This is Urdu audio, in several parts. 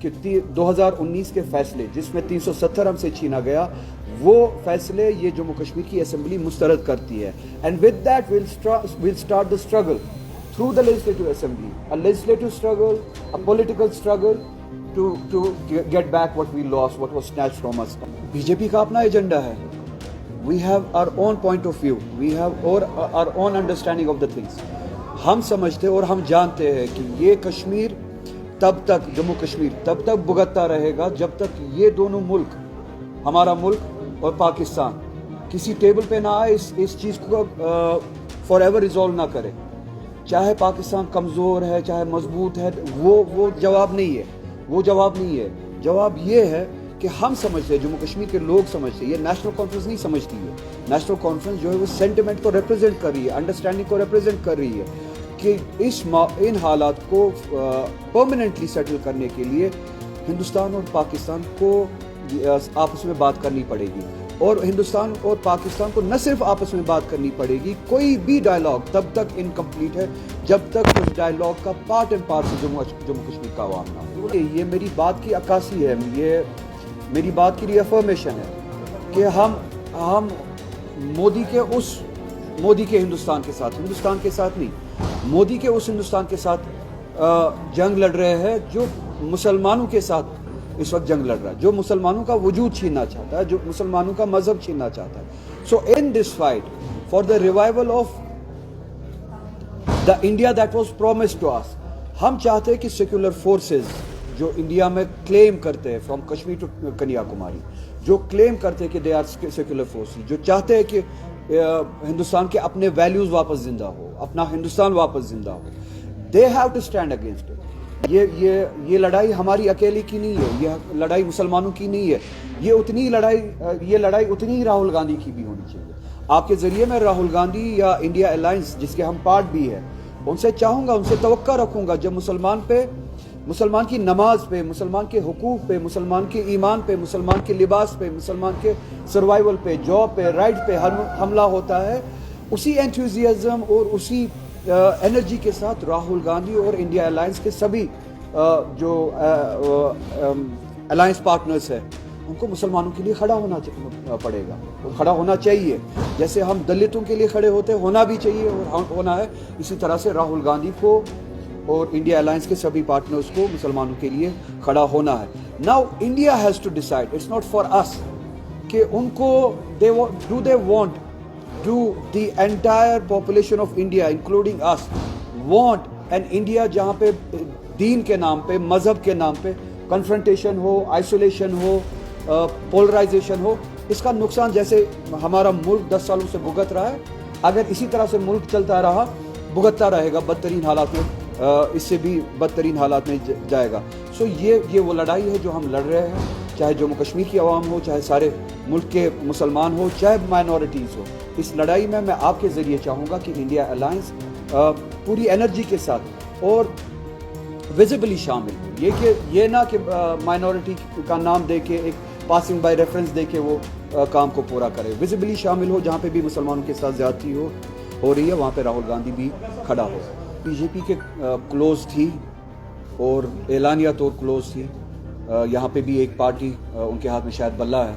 کہ 2019 کے فیصلے جس میں 370 ہم سے چھینا گیا وہ فیصلے یہ جموں کشمیر کی اسمبلی مسترد کرتی ہے. And with that we'll start the struggle through the legislative assembly, a legislative struggle, a political struggle to get back what we lost, what was snatched from us. BJP کا اپنا ایجنڈا ہے. We have our own point of view, we have our own understanding of the things. ہم سمجھتے اور ہم جانتے ہیں کہ یہ کشمیر تب تک جموں کشمیر تب تک بھگتتا رہے گا جب تک یہ دونوں ملک ہمارا ملک اور پاکستان کسی ٹیبل پہ نہ آئے, اس چیز کو فار ایور ریزالو نہ کرے. چاہے پاکستان کمزور ہے چاہے مضبوط ہے, وہ جواب نہیں ہے. وہ جواب نہیں ہے. جواب یہ ہے کہ ہم سمجھتے ہیں, جموں کشمیر کے لوگ سمجھتے ہیں, یہ نیشنل کانفرنس نہیں سمجھتی ہے. نیشنل کانفرنس جو ہے وہ سینٹیمنٹ کو ریپرزینٹ کر رہی ہے, انڈرسٹینڈنگ کو ریپرزینٹ کر رہی ہے کہ ان حالات کو پرماننٹلی سیٹل کرنے کے لیے ہندوستان اور پاکستان کو آپس میں بات کرنی پڑے گی. اور ہندوستان اور پاکستان کو نہ صرف آپس میں بات کرنی پڑے گی, کوئی بھی ڈائلاگ تب تک انکمپلیٹ ہے جب تک اس ڈائلاگ کا part and parcel Jammu Kashmir کا عوام نہ ہو. یہ میری بات کی عکاسی ہے, یہ میری بات کی ری افرمیشن ہے کہ ہم مودی کے ہندوستان کے ساتھ نہیں, مودی کے اس ہندوستان کے ساتھ جنگ لڑ رہے ہیں جو مسلمانوں کے ساتھ اس وقت جنگ لڑ رہا ہے, جو مسلمانوں کا وجود چھیننا چاہتا ہے, جو مسلمانوں کا مذہب چھیننا چاہتا ہے. So in this fight for the revival of the India that was promised to us, ہم چاہتے ہیں کہ سیکولر فورسز جو انڈیا میں کلیم کرتے ہیں فرام کشمیر ٹو کنیا کماری, جو کلیم کرتے ہیں کہ دے آر سیکولر فورسز, جو چاہتے ہیں کہ ہندوستان کے اپنے ویلیوز واپس زندہ ہو, اپنا ہندوستان واپس زندہ ہو, they have to stand against it. یہ لڑائی ہماری اکیلی کی نہیں ہے, یہ لڑائی مسلمانوں کی نہیں ہے, یہ لڑائی اتنی ہی راہل گاندھی کی بھی ہونی چاہیے. آپ کے ذریعے میں راہل گاندھی یا انڈیا الائنس جس کے ہم پارٹ بھی ہیں ان سے چاہوں گا, ان سے توقع رکھوں گا جب مسلمان کی نماز پہ, مسلمان کے حقوق پہ, مسلمان کے ایمان پہ, مسلمان کے لباس پہ, مسلمان کے سروائیول پہ, جاب پہ, رائٹ پہ حملہ ہوتا ہے, اسی انتھوزیازم اور اسی انرجی کے ساتھ راہل گاندھی اور انڈیا الائنس کے سبھی جو الائنس پارٹنرز ہیں ان کو مسلمانوں کے لیے کھڑا ہونا پڑے گا, کھڑا ہونا چاہیے. جیسے ہم دلتوں کے لیے کھڑے ہوتے ہونا بھی چاہیے اور ہونا ہے, اسی طرح سے راہل گاندھی کو اور انڈیا الائنس کے سبھی پارٹنرز کو مسلمانوں کے لیے کھڑا ہونا ہے. Now India has to decide, it's not for us کہ ان کو they want do the entire population of India including us want an India جہاں پہ دین کے نام پہ, مذہب کے نام پہ کنفرنٹیشن ہو, آئسولیشن ہو, پولرائزیشن ہو. اس کا نقصان جیسے ہمارا ملک 10 سالوں سے بھگت رہا ہے, اگر اسی طرح سے ملک چلتا رہا بھگتتا رہے گا بدترین حالات میں, اس سے بھی بدترین حالات میں جائے گا. سو یہ وہ لڑائی ہے جو ہم لڑ رہے ہیں, چاہے جموں کشمیر کی عوام ہو, چاہے سارے ملک کے مسلمان ہو, چاہے مائنورٹیز ہو. اس لڑائی میں آپ کے ذریعے چاہوں گا کہ انڈیا الائنس پوری انرجی کے ساتھ اور ویزیبلی شامل ہو. یہ نہ کہ مائنورٹی کا نام دے کے ایک پاسنگ بائی ریفرنس دے کے وہ کام کو پورا کرے. ویزیبلی شامل ہو, جہاں پہ بھی مسلمانوں کے ساتھ زیادتی ہو رہی ہے وہاں پہ راہل گاندھی بھی کھڑا ہو. بی جے پی کے کلوز تھی اور اعلانیہ طور کلوز تھی. یہاں پہ بھی ایک پارٹی ان کے ہاتھ میں شاید بلہ ہے,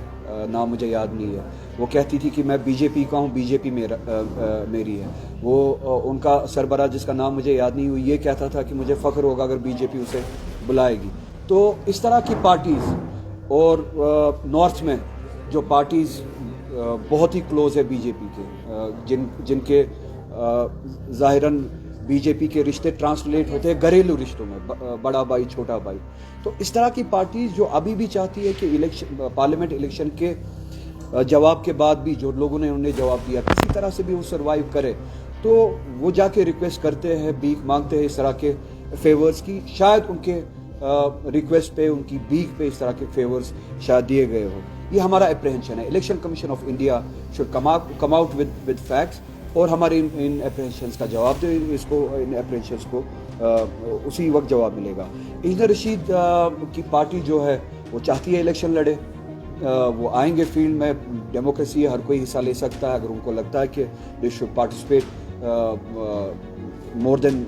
نام مجھے یاد نہیں ہے, وہ کہتی تھی کہ میں بی جے پی کا ہوں, بی جے پی میری ہے. وہ ان کا سربراہ جس کا نام مجھے یاد نہیں, وہ یہ کہتا تھا کہ مجھے فخر ہوگا اگر بی جے پی اسے بلائے گی. تو اس طرح کی پارٹیز اور نارتھ میں جو پارٹیز بہت ہی کلوز ہے بی جے پی کے, جن کے ظاہراً بی جے پی کے رشتے ٹرانسلیٹ ہوتے ہیں گھریلو رشتوں میں, بڑا بھائی چھوٹا بھائی. تو اس طرح کی پارٹیز جو ابھی بھی چاہتی ہے کہ پارلیمنٹ الیکشن کے جواب کے بعد بھی جو لوگوں نے انہیں جواب دیا کسی طرح سے بھی وہ سروائیو کرے, تو وہ جا کے ریکویسٹ کرتے ہیں, بھیک مانگتے ہیں اس طرح کے فیورز کی. شاید ان کے ریکویسٹ پہ, ان کی بھیک پہ اس طرح کے فیورز شاید دیے گئے ہو. یہ ہمارا اپریہنشن ہے. Election commission of India should come out with facts اور ہمارے ان اپریہنشنس کا جواب دے. اس کو ان اپریہنشنس کو اسی وقت جواب ملے گا. انجینئر رشید کی پارٹی جو ہے وہ چاہتی ہے الیکشن لڑے, وہ آئیں گے فیلڈ میں, ڈیموکریسی ہے, ہر کوئی حصہ لے سکتا ہے اگر ان کو لگتا ہے کہ they should participate more than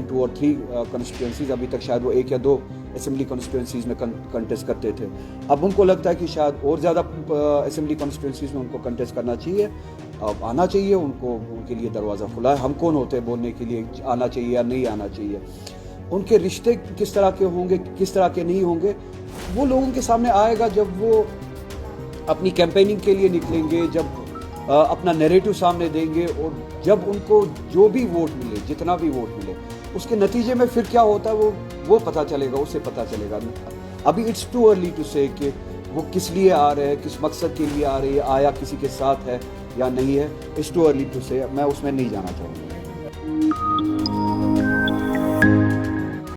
2 or 3 constituencies. ابھی تک شاید وہ 1 یا 2 اسمبلی کانسٹیٹوئنسیز میں کنٹیسٹ کرتے تھے. اب ان کو لگتا ہے کہ شاید اور زیادہ اسمبلی کانسٹیٹوئنسیز میں ان کو کنٹیسٹ کرنا چاہیے. اب آنا چاہیے ان کو, ان کے لیے دروازہ کھلا ہے. ہم کون ہوتے ہیں بولنے کے لیے آنا چاہیے یا نہیں آنا چاہیے. ان کے رشتے کس طرح کے ہوں گے, کس طرح کے نہیں ہوں گے, وہ لوگوں کے سامنے آئے گا جب وہ اپنی کیمپیننگ کے لیے نکلیں گے, جب اپنا نیریٹو سامنے دیں گے, اور جب ان کو جو بھی ووٹ ملے, جتنا بھی ووٹ ملے, اس کے نتیجے میں پھر کیا ہوتا ہے وہ پتہ چلے گا, اسے پتہ چلے گا. ابھی اٹس ٹو ارلی ٹو سے کہ وہ کس لیے آ رہے ہیں, کس مقصد کے لیے آ رہے ہیں, آیا کسی کے ساتھ ہے یا نہیں ہے. اٹس ٹو ارلی ٹو سے, میں اس میں نہیں جانا چاہوں گا.